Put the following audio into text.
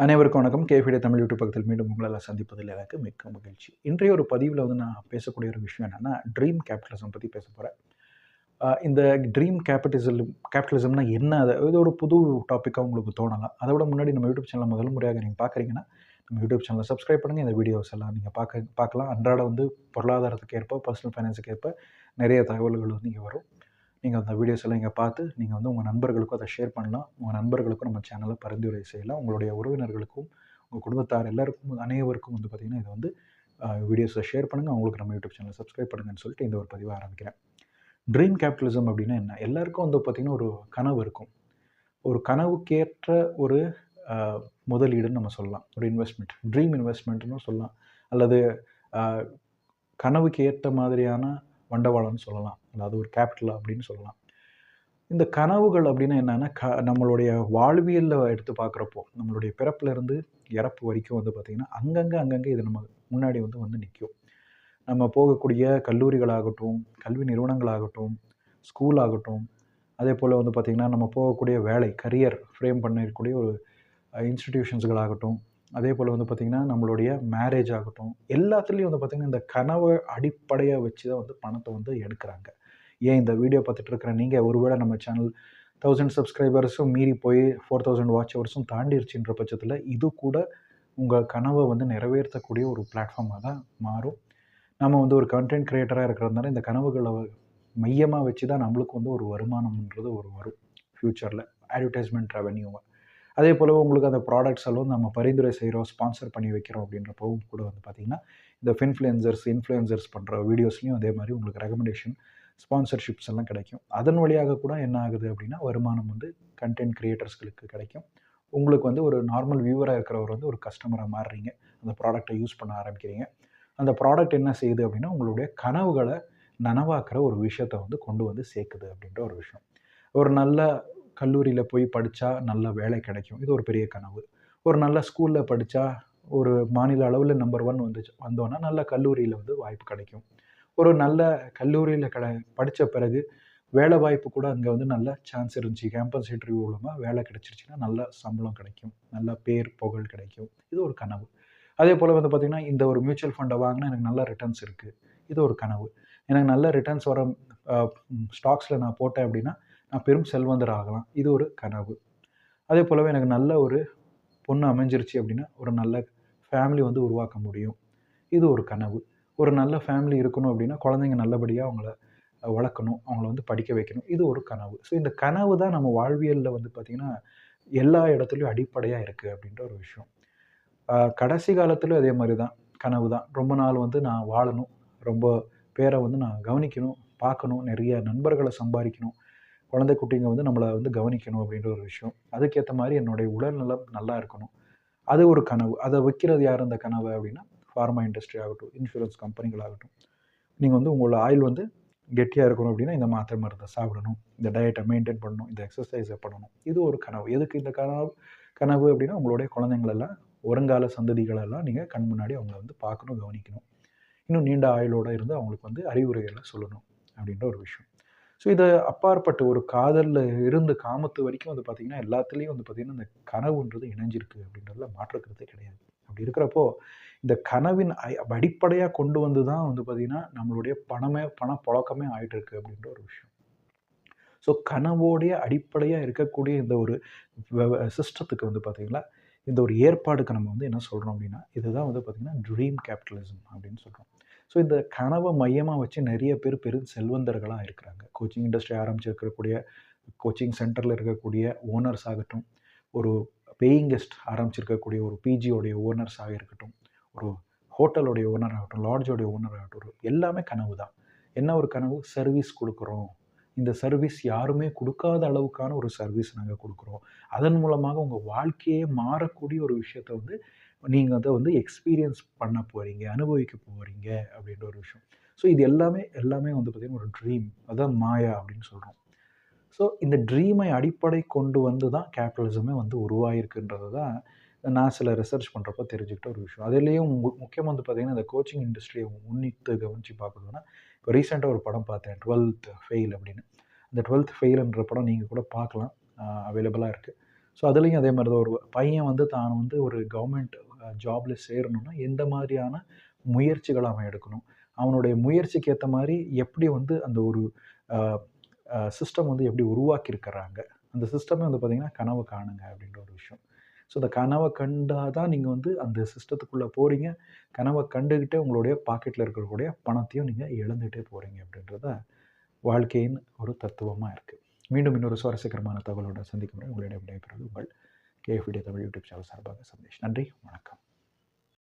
அனைவருக்கும் வணக்கம். கேஃபிடே தமிழ் யூடியூப் பக்கத்தில் மீண்டும் உங்களெல்லாம் சந்திப்பதில் எனக்கு மிக்க மகிழ்ச்சி. இன்றைய ஒரு பதிவில் நான் பேசக்கூடிய ஒரு விஷயம் என்னென்னா, ட்ரீம் கேபிட்டலிசம் பற்றி பேச போகிறேன். இந்த ட்ரீம் கேபிட்டலிசம்னா என்ன? இது ஒரு புது டாப்பிக்காக உங்களுக்கு தோணலாம். அதை விட முன்னாடி நம்ம யூடியூப் சேனலை முதல் முறையாக நீங்கள் பார்க்குறீங்கன்னா, நம்ம யூடியூப் சேனலை சப்ஸ்கிரைப் பண்ணுங்கள். இந்த வீடியோஸ் எல்லாம் நீங்கள் பார்க்கலாம். அன்றாட பொருளாதாரத்துக்கு ஏற்ப, பர்சனல் ஃபைனான்ஸுக்கு ஏற்ப நிறைய தகவல்கள் இங்கே வரும். நீங்கள் அந்த வீடியோஸ் எல்லாம் இங்கே பார்த்து நீங்கள் உங்கள் நண்பர்களுக்கும் அதை ஷேர் பண்ணலாம். உங்கள் நண்பர்களுக்கும் நம்ம சேனலை பரிந்துரை செய்யலாம். உங்களுடைய உறவினர்களுக்கும், உங்கள் குடும்பத்தார் எல்லாருக்கும் அனைவருக்கும் பார்த்திங்கன்னா இதை வீடியோஸை ஷேர் பண்ணுங்கள். அவங்களுக்கு நம்ம யூடியூப் சேனலை சப்ஸ்கிரைப் பண்ணுங்கன்னு சொல்லிட்டு இந்த ஒரு பதிவை ஆரம்பிக்கிறேன். ட்ரீம் கேபிட்டலிசம் அப்படின்னா என்ன? எல்லாருக்கும் பார்த்திங்கன்னா ஒரு கனவு இருக்கும். ஒரு கனவுக்கேற்ற ஒரு முதலீடுன்னு நம்ம சொல்லலாம். ஒரு இன்வெஸ்ட்மெண்ட், ட்ரீம் இன்வெஸ்ட்மெண்ட்னு சொல்லலாம். அல்லது கனவுக்கு ஏற்ற மாதிரியான வண்டவாளம்னு சொல்லலாம். அதாவது ஒரு கேபிட்டல் அப்படின்னு சொல்லலாம். இந்த கனவுகள் அப்படின்னா என்னென்னா, நம்மளுடைய வாழ்வியலில் எடுத்து பார்க்குறப்போ, நம்மளுடைய பிறப்பிலிருந்து இறப்பு வரைக்கும் பார்த்திங்கன்னா அங்கங்கே இது நம்ம முன்னாடி நிற்கும். நம்ம போகக்கூடிய கல்லூரிகளாகட்டும், கல்வி நிறுவனங்களாகட்டும், ஸ்கூல் ஆகட்டும், அதே போல் பார்த்திங்கன்னா நம்ம போகக்கூடிய வேலை, கரியர் ஃப்ரேம் பண்ணக்கூடிய ஒரு இன்ஸ்டிடியூஷன்ஸ்களாகட்டும், அதே போல் பார்த்திங்கன்னா நம்மளுடைய மேரேஜ் ஆகட்டும், எல்லாத்துலேயும் பார்த்திங்கன்னா இந்த கனவை அடிப்படையாக வச்சு தான் பணத்தை எடுக்கிறாங்க. ஏன் இந்த வீடியோ பார்த்துட்டு இருக்கிற நீங்கள் ஒருவேளை நம்ம சேனல் 1000 சப்ஸ்கிரைபர்ஸும் மீறி போய் 4000 வாட்ச் ஹவர்ஸும் தாண்டிடுச்சுன்ற பட்சத்தில் இது கூட உங்கள் கனவை நிறைவேற்றக்கூடிய ஒரு பிளாட்ஃபார்மாக தான் மாறும். நம்ம ஒரு கண்டென்ட் கிரியேட்டராக இருக்கிறதுனால இந்த கனவுகளை மையமாக வச்சு தான் நம்மளுக்கு ஒரு வருமானம்ன்றது வரும் ஃப்யூச்சரில், அட்வர்டைஸ்மெண்ட் ரெவன்யூவை. அதே போல் உங்களுக்கு அந்த ப்ராடக்ட்ஸ் எல்லாம் நம்ம பரிந்துரை செய்கிறோம், ஸ்பான்சர் பண்ணி வைக்கிறோம் அப்படின்றப்பவும் கூட பார்த்திங்கன்னா இந்த இன்ஃப்ளூயன்சர்ஸ் பண்ணுற வீடியோஸ்லையும் அதே மாதிரி உங்களுக்கு ரெகமெண்டேஷன், ஸ்பான்சர்ஷிப்ஸ் எல்லாம் கிடைக்கும். அதன் வழியாக கூட என்ன ஆகுது அப்படின்னா வருமானம் கண்டென்ட் கிரியேட்டர்ஸ்களுக்கு கிடைக்கும். உங்களுக்கு ஒரு நார்மல் வியூவராக இருக்கிறவர் ஒரு கஸ்டமராக மாறுறீங்க. அந்த ப்ராடக்டை யூஸ் பண்ண ஆரம்பிக்கிறீங்க. அந்த ப்ராடக்ட் என்ன செய்யுது அப்படின்னா உங்களுடைய கனவுகளை நனவாக்குற ஒரு விஷயத்தை கொண்டு சேர்க்குது அப்படின்ற ஒரு விஷயம். ஒரு நல்ல கல்லூரியில் போய் படித்தா நல்ல வேலை கிடைக்கும். இது ஒரு பெரிய கனவு. ஒரு நல்ல ஸ்கூலில் படித்தா ஒரு மாநில அளவில் நம்பர் 1 வந்தோன்னா நல்ல கல்லூரியில் வாய்ப்பு கிடைக்கும். ஒரு நல்ல கல்லூரியில் படித்த பிறகு வேலை வாய்ப்பு கூட அங்கே நல்ல சான்ஸ் இருந்துச்சு. கேம்பஸ் இன்டர்வியூ மூலமாக வேலை கிடைச்சிருச்சுன்னா நல்ல சம்பளம் கிடைக்கும், நல்ல பேர் புகழ் கிடைக்கும். இது ஒரு கனவு. அதே போல் பார்த்திங்கன்னா இந்த ஒரு மியூச்சுவல் ஃபண்டை வாங்கினா எனக்கு நல்ல ரிட்டர்ன்ஸ் இருக்குது. இது ஒரு கனவு. எனக்கு நல்ல ரிட்டர்ன்ஸ் வர ஸ்டாக்ஸில் நான் போட்டேன் அப்படின்னா நான் பெரும் செல்வந்தர் ஆகலாம். இது ஒரு கனவு. அதே போலவே எனக்கு நல்ல ஒரு பொண்ணு அமைஞ்சிருச்சு அப்படின்னா ஒரு நல்ல ஃபேமிலி உருவாக்க முடியும். இது ஒரு கனவு. ஒரு நல்ல ஃபேமிலி இருக்கணும் அப்படின்னா குழந்தைங்க நல்லபடியாக அவங்கள வளர்க்கணும், அவங்கள படிக்க வைக்கணும். இது ஒரு கனவு. ஸோ இந்த கனவு தான் நம்ம வாழ்வியலில் பார்த்திங்கன்னா எல்லா இடத்துலையும் அடிப்படையாக இருக்குது அப்படின்ற ஒரு விஷயம். கடைசி காலத்துலையும் அதே மாதிரி தான் கனவு தான். ரொம்ப நாள் நான் வாழணும், ரொம்ப பேரை நான் கவனிக்கணும், பார்க்கணும், நிறைய நண்பர்களை சம்பாதிக்கணும், குழந்தை குட்டிங்க நம்மளை கவனிக்கணும் அப்படின்ற ஒரு விஷயம். அதுக்கேற்ற மாதிரி என்னுடைய உடல்நலம் நல்லா இருக்கணும். அது ஒரு கனவு. அதை வைக்கிறது யார் அந்த கனவை அப்படின்னா ஃபார்மா இண்டஸ்ட்ரி ஆகட்டும், இன்சூரன்ஸ் கம்பெனிகளாகட்டும். நீங்கள் உங்களோட ஆயுள் கெட்டியாக இருக்கணும் அப்படின்னா இந்த மாத்திரை மருந்தை சாப்பிடணும், இந்த டயட்டை மெயின்டைன் பண்ணணும், இந்த எக்ஸசைஸை பண்ணணும். இது ஒரு கனவு. எதுக்கு இந்த கனவு அப்படின்னா உங்களுடைய குழந்தைங்களெல்லாம், வருங்கால சந்ததிகளெல்லாம் நீங்கள் கண் முன்னாடி அவங்கள பார்க்கணும், கவனிக்கணும். இன்னும் நீண்ட ஆயுளோடு இருந்து அவங்களுக்கு அறிவுரைகளை சொல்லணும் அப்படின்ற ஒரு விஷயம். ஸோ இதை அப்பாற்பட்டு ஒரு காதலில் இருந்து காமத்து வரைக்கும் பார்த்திங்கன்னா எல்லாத்துலேயும் பார்த்திங்கன்னா இந்த கனவுன்றது இணைஞ்சிருக்கு அப்படின்றதுல மாற்றுக்கிறதே கிடையாது. அப்படி இருக்கிறப்போ இந்த கனவின் அடிப்படையாக கொண்டு தான் பார்த்திங்கன்னா நம்மளுடைய பணப்புழக்கமே ஆகிட்டு இருக்குது அப்படின்ற ஒரு விஷயம். ஸோ கனவோடைய அடிப்படையாக இருக்கக்கூடிய இந்த ஒரு சிஸ்டத்துக்கு பார்த்திங்களா இந்த ஒரு ஏற்பாடுக்கு நம்ம என்ன சொல்கிறோம் அப்படின்னா இதுதான் பார்த்திங்கன்னா ட்ரீம் கேபிட்டலிசம் அப்படின்னு சொல்கிறோம். ஸோ இந்த கனவை மையமாக வச்சு நிறைய பேர் பெரும் செல்வந்தர்களாக இருக்கிறாங்க. கோச்சிங் இண்டஸ்ட்ரி ஆரம்பிச்சிருக்கக்கூடிய, கோச்சிங் சென்டரில் இருக்கக்கூடிய ஓனர்ஸ் ஆகட்டும், ஒரு பேயிங் கெஸ்ட் ஆரம்பிச்சிருக்கக்கூடிய ஒரு பிஜியோடைய ஓனர்ஸாக இருக்கட்டும், ஒரு ஹோட்டலோடைய ஓனர் ஆகட்டும், லாட்ஜோடைய ஓனர் ஆகட்டும், எல்லாமே கனவு தான். என்ன ஒரு கனவு? சர்வீஸ் கொடுக்குறோம். இந்த சர்வீஸ் யாருமே கொடுக்காத அளவுக்கான ஒரு சர்வீஸ் நாங்கள் கொடுக்குறோம். அதன் மூலமாக உங்கள் வாழ்க்கையே மாறக்கூடிய ஒரு விஷயத்தை நீங்கள் அதை எக்ஸ்பீரியன்ஸ் பண்ண போகிறீங்க, அனுபவிக்க போகிறீங்க அப்படின்ற ஒரு விஷயம். ஸோ இது எல்லாமே பார்த்திங்கன்னா ஒரு ட்ரீம். அதுதான் மாயா அப்படின்னு சொல்கிறோம். ஸோ இந்த ட்ரீமை அடிப்படை கொண்டு தான் கேபிட்டலிசமே உருவாகிருக்குன்றது தான் நான் சில ரிசர்ச் பண்ணுறப்போ தெரிஞ்சுக்கிட்ட ஒரு விஷயம். அதுலேயும் முக்கியமாக பார்த்திங்கன்னா இந்த கோச்சிங் இண்டஸ்ட்ரியை உன்னித்து கவனித்து பார்க்கணுன்னா, இப்போ ரீசெண்டாக ஒரு படம் பார்த்தேன், 12th ஃபெயில் அப்படின்னு. அந்த 12th ஃபெயிலுன்ற படம் நீங்கள் கூட பார்க்கலாம், அவைலபிளாக இருக்குது. ஸோ அதுலேயும் அதே மாதிரி தான் ஒரு பையன் வந்து தான் வந்து ஒரு கவர்மெண்ட் ஜாப்ல சேரணும்னா எந்த மாதிரியான முயற்சிகள் அவன் எடுக்கணும், அவனுடைய முயற்சிக்கு ஏற்ற மாதிரி எப்படி வந்து அந்த ஒரு சிஸ்டம் வந்து எப்படி உருவாக்கியிருக்கிறாங்க, அந்த சிஸ்டமே வந்து பார்த்திங்கன்னா கனவு காணுங்க அப்படின்ற ஒரு விஷயம். ஸோ அந்த கனவை கண்டா தான் நீங்கள் வந்து அந்த சிஸ்டத்துக்குள்ளே போகிறீங்க. கனவை கண்டுக்கிட்டே உங்களுடைய பாக்கெட்டில் இருக்கக்கூடிய பணத்தையும் நீங்கள் இழந்துகிட்டே போகிறீங்க அப்படின்றத வாழ்க்கையின் ஒரு தத்துவமாக இருக்குது. மீண்டும் இன்னொரு சுவாரஸ்யகரமான தகவலோட சந்திக்கும் முறை உங்களிடம் விடைபெறுவது உங்கள் கேஎஃப்டி தமிழ் யூடியூப் சேனல் சார்பாக சந்தேஷ். நன்றி, வணக்கம்.